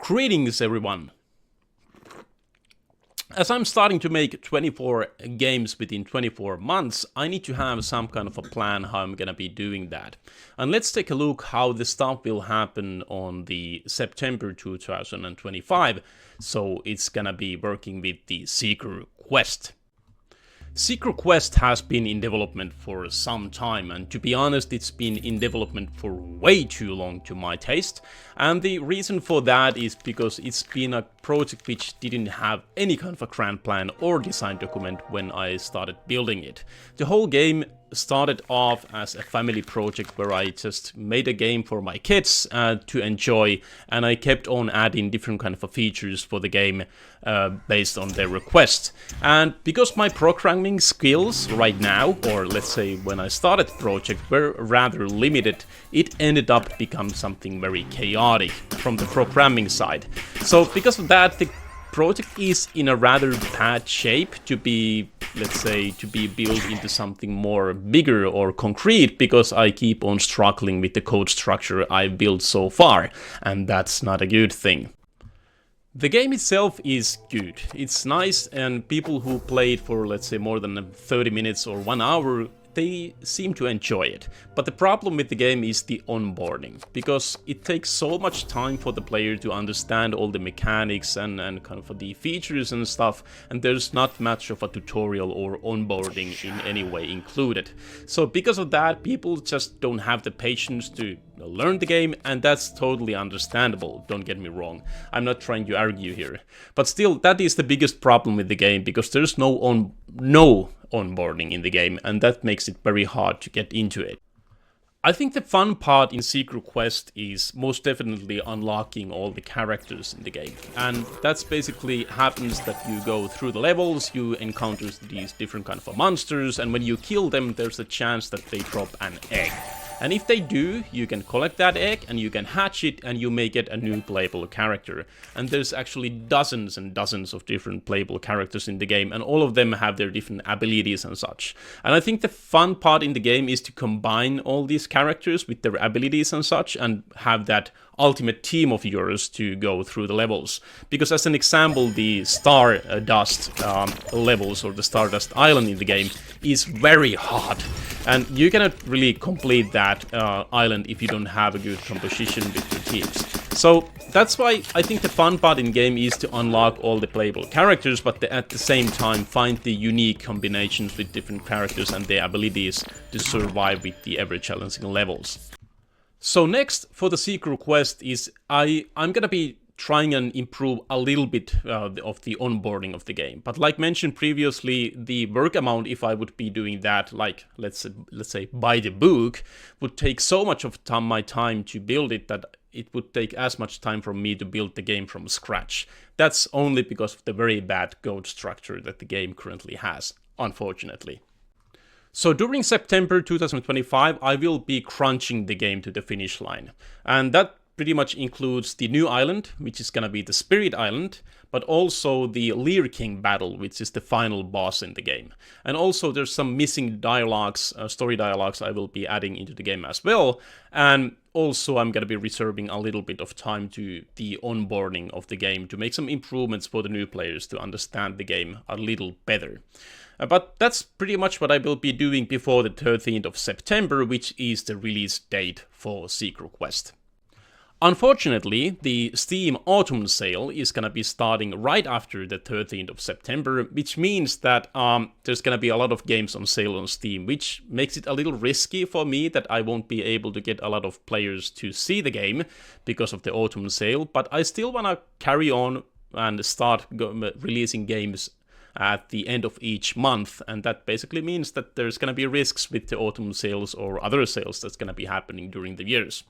Greetings everyone! As I'm starting to make 24 games within 24 months, I need to have some kind of a plan how I'm gonna be doing that. And let's take a look how the stuff will happen on the September 2025. So it's gonna be working with the Seeker Quest. Seeker Quest has been in development for some time, and to be honest, it's been in development for way too long to my taste. And the reason for that is because it's been a project which didn't have any kind of a grand plan or design document when I started building it. The whole game started off as a family project where I just made a game for my kids to enjoy, and I kept on adding different kind of features for the game based on their request. And because my programming skills right now, or let's say when I started the project, were rather limited, it ended up becoming something very chaotic from the programming side. So because of that, the project is in a rather bad shape to be, let's say, to be built into something more bigger or concrete, because I keep on struggling with the code structure I've built so far, and that's not a good thing. The game itself is good, it's nice, and people who play it for, let's say, more than 30 minutes or 1 hour, they seem to enjoy it. But the problem with the game is the onboarding, because it takes so much time for the player to understand all the mechanics and kind of the features and stuff, and there's not much of a tutorial or onboarding in any way included. So because of that, people just don't have the patience to learn the game, and that's totally understandable, don't get me wrong. I'm not trying to argue here. But still, that is the biggest problem with the game, because there's no onboarding in the game, and that makes it very hard to get into it. I think the fun part in Seeker Quest is most definitely unlocking all the characters in the game. And that's basically happens that you go through the levels, you encounter these different kind of monsters, and when you kill them, there's a chance that they drop an egg. And if they do, you can collect that egg and you can hatch it and you may get a new playable character. And there's actually dozens and dozens of different playable characters in the game, and all of them have their different abilities and such. And I think the fun part in the game is to combine all these characters with their abilities and such, and have that ultimate team of yours to go through the levels. Because as an example, the Stardust levels, or the Stardust Island in the game, is very hard. And you cannot really complete that island if you don't have a good composition with your teams. So that's why I think the fun part in game is to unlock all the playable characters, but at the same time find the unique combinations with different characters and their abilities to survive with the ever-challenging levels. So next for the Seeker Quest is I'm gonna be trying and improve a little bit of the onboarding of the game. But like mentioned previously, the work amount, if I would be doing that, like let's say by the book, would take so much of my time to build it that it would take as much time for me to build the game from scratch. That's only because of the very bad code structure that the game currently has, unfortunately. So during September 2025, I will be crunching the game to the finish line. And that pretty much includes the new island, which is gonna be the Spirit Island, but also the Leer King battle, which is the final boss in the game. And also there's some missing dialogues, story dialogues I will be adding into the game as well. And also I'm gonna be reserving a little bit of time to the onboarding of the game to make some improvements for the new players to understand the game a little better. But that's pretty much what I will be doing before the 13th of September, which is the release date for Seeker Quest. Unfortunately, the Steam Autumn Sale is gonna be starting right after the 13th of September, which means that there's gonna be a lot of games on sale on Steam, which makes it a little risky for me that I won't be able to get a lot of players to see the game because of the Autumn Sale, but I still wanna carry on and start releasing games at the end of each month, and that basically means that there's gonna be risks with the autumn sales or other sales that's gonna be happening during the years.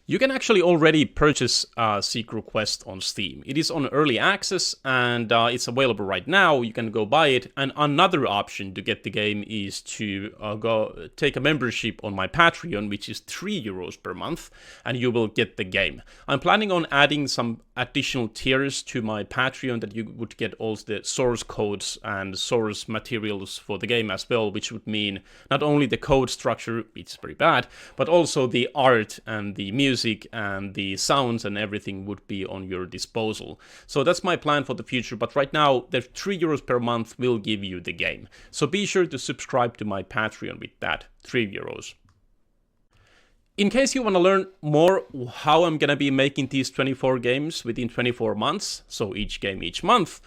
You can actually already purchase Seeker Quest on Steam. It is on early access and it's available right now. You can go buy it. And another option to get the game is to go take a membership on my Patreon, which is €3 per month, and you will get the game. I'm planning on adding some additional tiers to my Patreon that you would get all the source codes and source materials for the game as well, which would mean not only the code structure, which is very bad, but also the art and the music music and the sounds and everything would be on your disposal. So that's my plan for the future, but right now the 3 euros per month will give you the game. So be sure to subscribe to my Patreon with that 3 euros. In case you want to learn more how I'm gonna be making these 24 games within 24 months, so each game each month,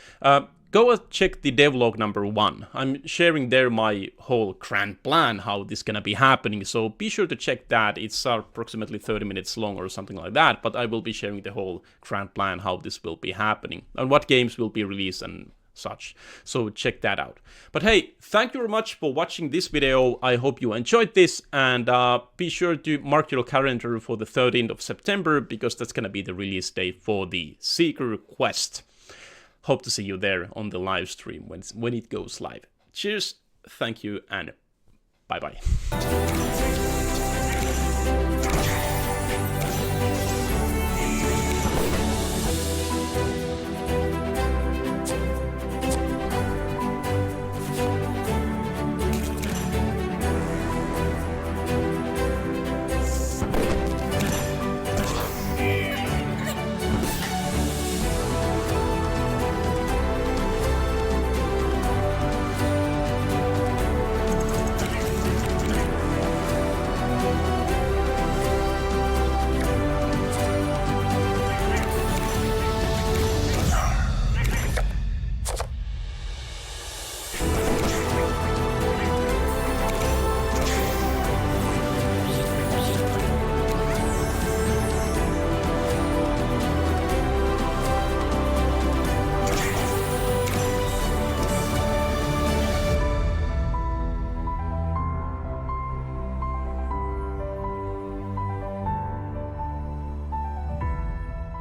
go and check the devlog number 1. I'm sharing there my whole grand plan, how this is gonna be happening, so be sure to check that. It's approximately 30 minutes long or something like that, but I will be sharing the whole grand plan, how this will be happening, and what games will be released and such. So check that out. But hey, thank you very much for watching this video. I hope you enjoyed this, and be sure to mark your calendar for the 13th of September, because that's gonna be the release date for the Seeker Quest. Hope to see you there on the live stream when it goes live. Cheers, thank you, and bye bye.